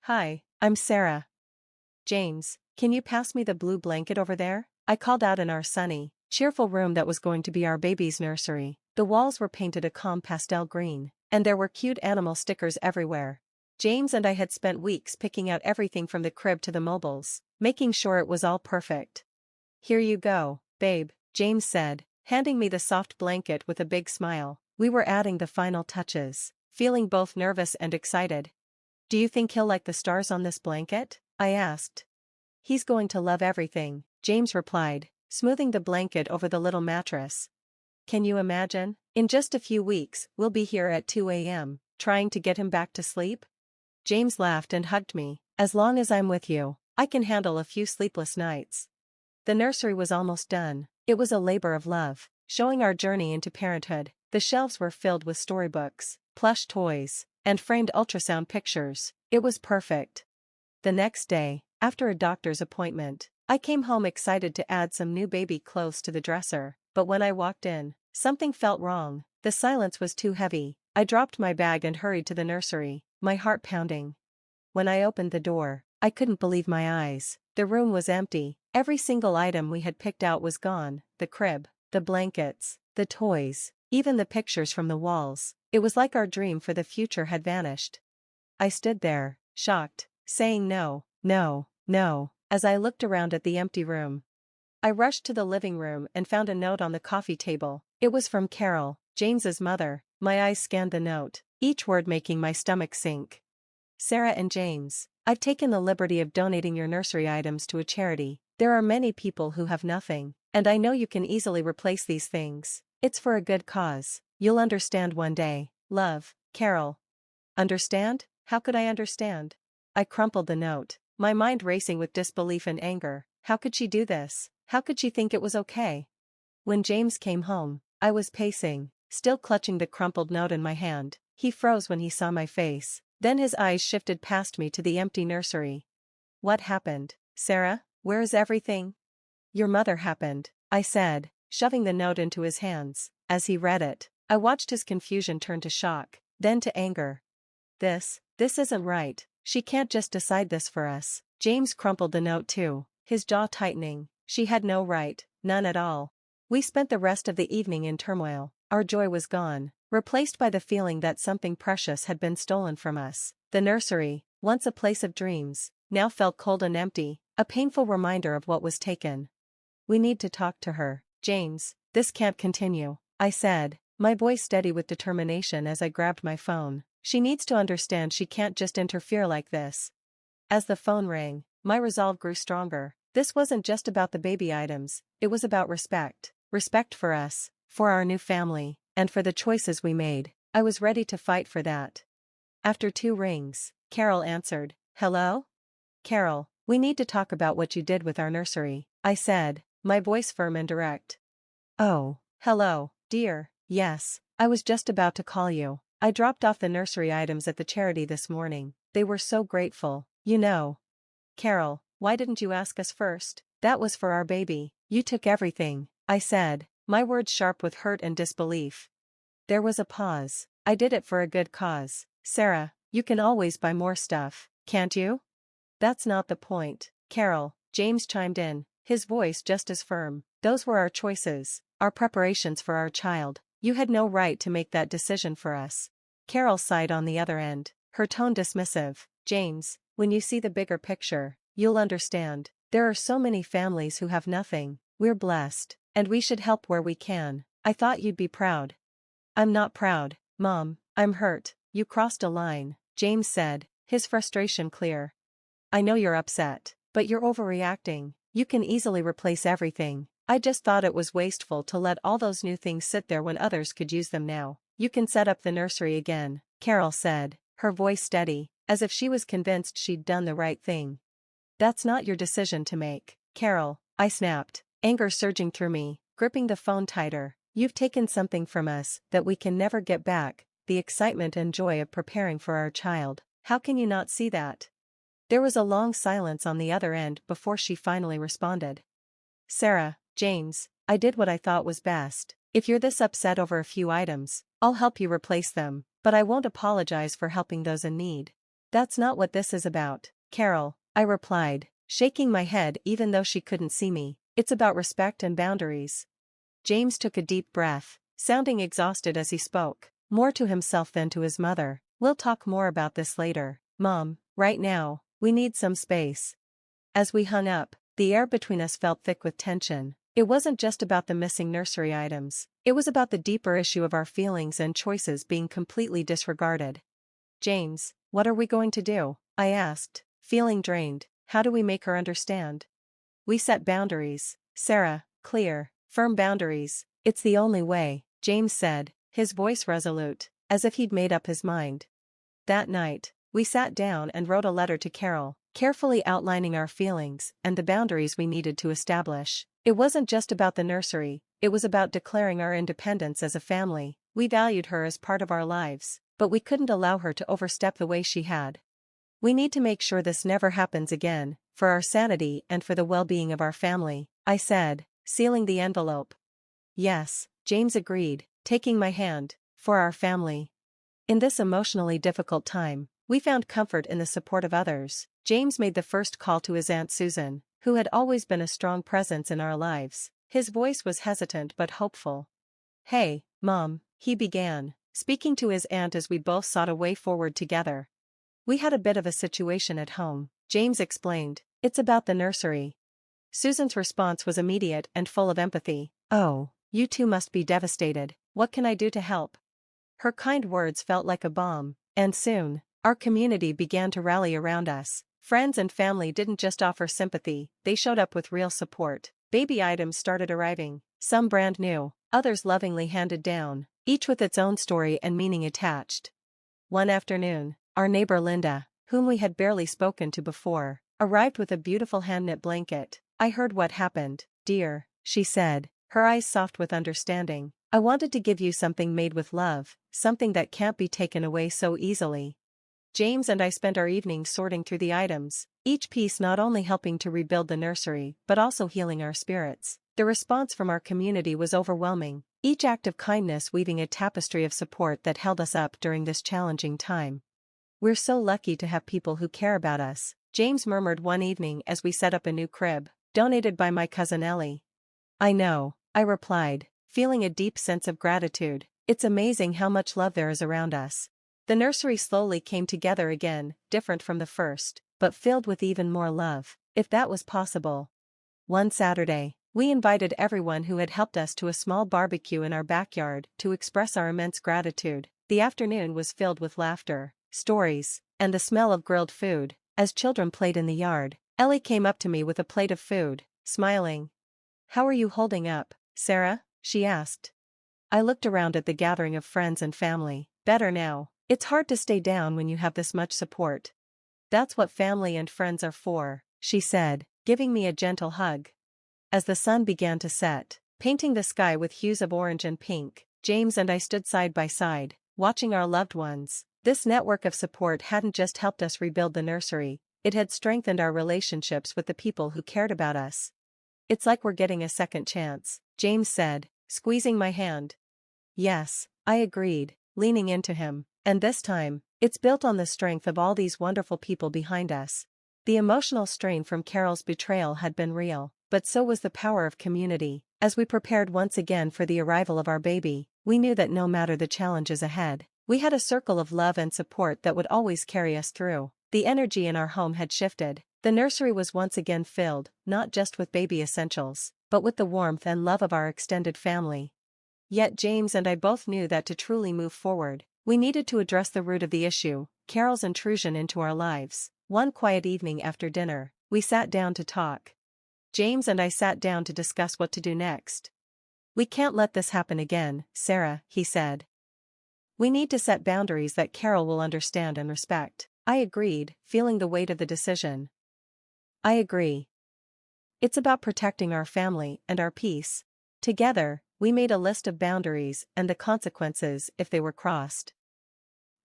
Hi, I'm Sarah. James, can you pass me the blue blanket over there? I called out in our sunny, cheerful room that was going to be our baby's nursery. The walls were painted a calm pastel green, and there were cute animal stickers everywhere. James and I had spent weeks picking out everything from the crib to the mobiles, making sure it was all perfect. Here you go, babe, James said, handing me the soft blanket with a big smile. We were adding the final touches, feeling both nervous and excited. Do you think he'll like the stars on this blanket? I asked. He's going to love everything, James replied, smoothing the blanket over the little mattress. Can you imagine? In just a few weeks, we'll be here at 2 a.m., trying to get him back to sleep? James laughed and hugged me. As long as I'm with you, I can handle a few sleepless nights. The nursery was almost done. It was a labor of love, showing our journey into parenthood. The shelves were filled with storybooks, plush toys, and framed ultrasound pictures. It was perfect. The next day, after a doctor's appointment, I came home excited to add some new baby clothes to the dresser, but when I walked in, something felt wrong. The silence was too heavy. I dropped my bag and hurried to the nursery, my heart pounding. When I opened the door, I couldn't believe my eyes. The room was empty. Every single item we had picked out was gone: the crib, the blankets, the toys, even the pictures from the walls. It was like our dream for the future had vanished. I stood there, shocked, saying no, no, no, as I looked around at the empty room. I rushed to the living room and found a note on the coffee table. It was from Carol, James's mother. My eyes scanned the note, each word making my stomach sink. Sarah and James, I've taken the liberty of donating your nursery items to a charity. There are many people who have nothing, and I know you can easily replace these things. It's for a good cause. You'll understand one day. Love, Carol. Understand? How could I understand? I crumpled the note, my mind racing with disbelief and anger. How could she do this? How could she think it was okay? When James came home, I was pacing, still clutching the crumpled note in my hand. He froze when he saw my face. Then his eyes shifted past me to the empty nursery. What happened, Sarah? Where is everything? Your mother happened, I said, shoving the note into his hands. As he read it, I watched his confusion turn to shock, then to anger. This isn't right. She can't just decide this for us. James crumpled the note too, his jaw tightening. She had no right, none at all. We spent the rest of the evening in turmoil. Our joy was gone, replaced by the feeling that something precious had been stolen from us. The nursery, once a place of dreams, now felt cold and empty, a painful reminder of what was taken. We need to talk to her, James. This can't continue, I said, my voice steady with determination as I grabbed my phone. She needs to understand she can't just interfere like this. As the phone rang, my resolve grew stronger. This wasn't just about the baby items, it was about respect. Respect for us, for our new family, and for the choices we made. I was ready to fight for that. After 2 rings, Carol answered. Hello? Carol, we need to talk about what you did with our nursery, I said, my voice firm and direct. Oh, hello, dear. Yes, I was just about to call you. I dropped off the nursery items at the charity this morning. They were so grateful, you know. Carol, why didn't you ask us first? That was for our baby. You took everything, I said, my words sharp with hurt and disbelief. There was a pause. I did it for a good cause. Sarah, you can always buy more stuff, can't you? That's not the point, Carol, James chimed in, his voice just as firm. Those were our choices, our preparations for our child. You had no right to make that decision for us. Carol sighed on the other end, her tone dismissive. James, when you see the bigger picture, you'll understand. There are so many families who have nothing. We're blessed, and we should help where we can. I thought you'd be proud. I'm not proud, Mom. I'm hurt. You crossed a line, James said, his frustration clear. I know you're upset, but you're overreacting. You can easily replace everything. I just thought it was wasteful to let all those new things sit there when others could use them now. You can set up the nursery again, Carol said, her voice steady, as if she was convinced she'd done the right thing. That's not your decision to make, Carol, I snapped, anger surging through me, gripping the phone tighter. You've taken something from us that we can never get back, the excitement and joy of preparing for our child. How can you not see that? There was a long silence on the other end before she finally responded. Sarah, James, I did what I thought was best. If you're this upset over a few items, I'll help you replace them, but I won't apologize for helping those in need. That's not what this is about, Carol, I replied, shaking my head even though she couldn't see me. It's about respect and boundaries. James took a deep breath, sounding exhausted as he spoke, more to himself than to his mother. We'll talk more about this later, Mom. Right now, we need some space. As we hung up, the air between us felt thick with tension. It wasn't just about the missing nursery items. It was about the deeper issue of our feelings and choices being completely disregarded. James, what are we going to do? I asked, feeling drained. How do we make her understand? We set boundaries, Sarah, clear, firm boundaries. It's the only way, James said, his voice resolute, as if he'd made up his mind. That night, we sat down and wrote a letter to Carol, carefully outlining our feelings and the boundaries we needed to establish. It wasn't just about the nursery, it was about declaring our independence as a family. We valued her as part of our lives, but we couldn't allow her to overstep the way she had. We need to make sure this never happens again, for our sanity and for the well-being of our family, I said, sealing the envelope. Yes, James agreed, taking my hand, for our family. In this emotionally difficult time, we found comfort in the support of others. James made the first call to his Aunt Susan, who had always been a strong presence in our lives. His voice was hesitant but hopeful. Hey, Mom, he began, speaking to his aunt as we both sought a way forward together. We had a bit of a situation at home, James explained. It's about the nursery. Susan's response was immediate and full of empathy. Oh, you two must be devastated. What can I do to help? Her kind words felt like a balm, and soon, our community began to rally around us. Friends and family didn't just offer sympathy, they showed up with real support. Baby items started arriving, some brand new, others lovingly handed down, each with its own story and meaning attached. One afternoon, our neighbor Linda, whom we had barely spoken to before, arrived with a beautiful hand-knit blanket. I heard what happened, dear, she said, her eyes soft with understanding. I wanted to give you something made with love, something that can't be taken away so easily. James and I spent our evenings sorting through the items, each piece not only helping to rebuild the nursery but also healing our spirits. The response from our community was overwhelming, each act of kindness weaving a tapestry of support that held us up during this challenging time. We're so lucky to have people who care about us, James murmured one evening as we set up a new crib, donated by my cousin Ellie. I know, I replied, feeling a deep sense of gratitude. It's amazing how much love there is around us. The nursery slowly came together again, different from the first, but filled with even more love, if that was possible. One Saturday, we invited everyone who had helped us to a small barbecue in our backyard to express our immense gratitude. The afternoon was filled with laughter, stories, and the smell of grilled food. As children played in the yard, Ellie came up to me with a plate of food, smiling. How are you holding up, Sarah? She asked. I looked around at the gathering of friends and family. Better now. It's hard to stay down when you have this much support. That's what family and friends are for, she said, giving me a gentle hug. As the sun began to set, painting the sky with hues of orange and pink, James and I stood side by side, watching our loved ones. This network of support hadn't just helped us rebuild the nursery, it had strengthened our relationships with the people who cared about us. It's like we're getting a second chance, James said, squeezing my hand. Yes, I agreed, leaning into him. And this time, it's built on the strength of all these wonderful people behind us. The emotional strain from Carol's betrayal had been real, but so was the power of community. As we prepared once again for the arrival of our baby, we knew that no matter the challenges ahead, we had a circle of love and support that would always carry us through. The energy in our home had shifted. The nursery was once again filled, not just with baby essentials, but with the warmth and love of our extended family. Yet James and I both knew that to truly move forward, we needed to address the root of the issue, Carol's intrusion into our lives. One quiet evening after dinner, we sat down to talk. James and I sat down to discuss what to do next. We can't let this happen again, Sarah, he said. We need to set boundaries that Carol will understand and respect. I agreed, feeling the weight of the decision. I agree. It's about protecting our family and our peace. Together, we made a list of boundaries and the consequences if they were crossed.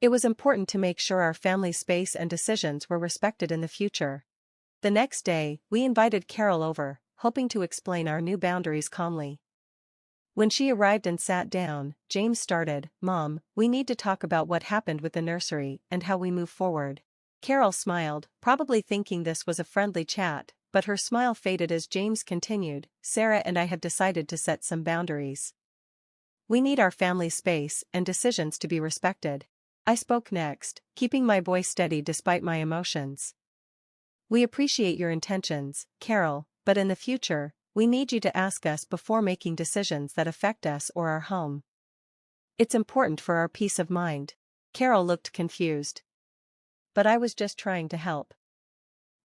It was important to make sure our family's space and decisions were respected in the future. The next day, we invited Carol over, hoping to explain our new boundaries calmly. When she arrived and sat down, James started, Mom, we need to talk about what happened with the nursery and how we move forward. Carol smiled, probably thinking this was a friendly chat, but her smile faded as James continued. Sarah and I have decided to set some boundaries. We need our family space and decisions to be respected. I spoke next, keeping my voice steady despite my emotions. We appreciate your intentions, Carol, but in the future, we need you to ask us before making decisions that affect us or our home. It's important for our peace of mind. Carol looked confused. But I was just trying to help.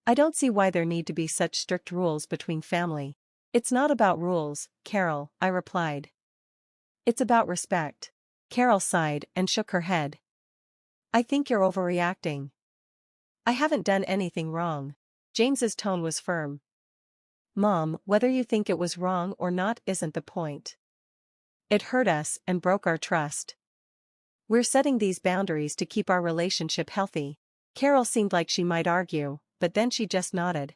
I don't see why there need to be such strict rules between family. It's not about rules, Carol, I replied. It's about respect. Carol sighed and shook her head. I think you're overreacting. I haven't done anything wrong. James's tone was firm. Mom, whether you think it was wrong or not isn't the point. It hurt us and broke our trust. We're setting these boundaries to keep our relationship healthy. Carol seemed like she might argue, but then she just nodded.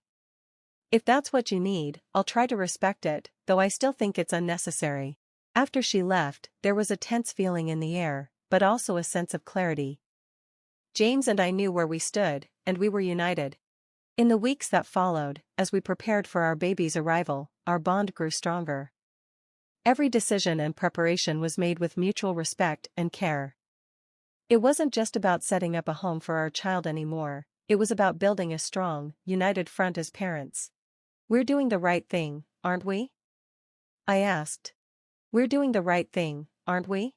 If that's what you need, I'll try to respect it, though I still think it's unnecessary. After she left, there was a tense feeling in the air, but also a sense of clarity. James and I knew where we stood, and we were united. In the weeks that followed, as we prepared for our baby's arrival, our bond grew stronger. Every decision and preparation was made with mutual respect and care. It wasn't just about setting up a home for our child anymore, it was about building a strong, united front as parents. We're doing the right thing, aren't we? I asked. We're doing the right thing, aren't we?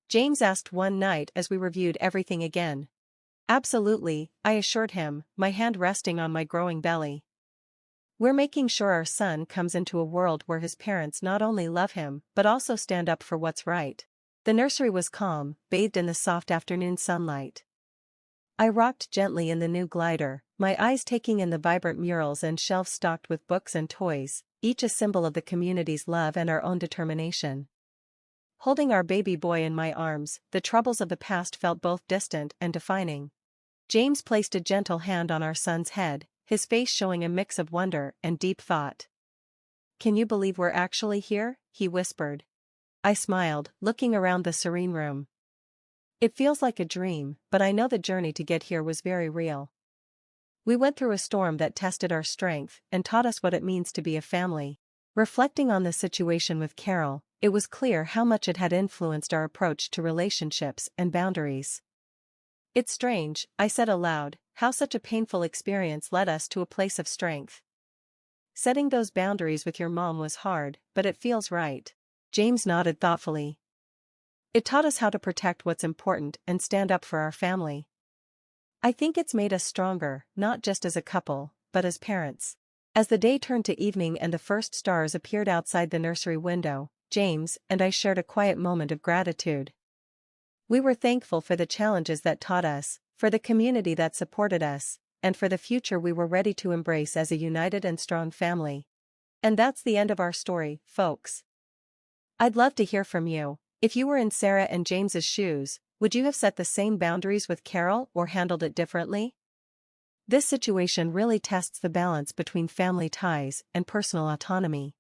James asked one night as we reviewed everything again. Absolutely, I assured him, my hand resting on my growing belly. We're making sure our son comes into a world where his parents not only love him but also stand up for what's right. The nursery was calm, bathed in the soft afternoon sunlight. I rocked gently in the new glider, my eyes taking in the vibrant murals and shelves stocked with books and toys, each a symbol of the community's love and our own determination. Holding our baby boy in my arms, the troubles of the past felt both distant and defining. James placed a gentle hand on our son's head, his face showing a mix of wonder and deep thought. Can you believe we're actually here? He whispered. I smiled, looking around the serene room. It feels like a dream, but I know the journey to get here was very real. We went through a storm that tested our strength and taught us what it means to be a family. Reflecting on the situation with Carol, it was clear how much it had influenced our approach to relationships and boundaries. It's strange, I said aloud, how such a painful experience led us to a place of strength. Setting those boundaries with your mom was hard, but it feels right. James nodded thoughtfully. It taught us how to protect what's important and stand up for our family. I think it's made us stronger, not just as a couple, but as parents. As the day turned to evening and the first stars appeared outside the nursery window, James and I shared a quiet moment of gratitude. We were thankful for the challenges that taught us, for the community that supported us, and for the future we were ready to embrace as a united and strong family. And that's the end of our story, folks. I'd love to hear from you. If you were in Sarah and James's shoes, would you have set the same boundaries with Carol or handled it differently? This situation really tests the balance between family ties and personal autonomy.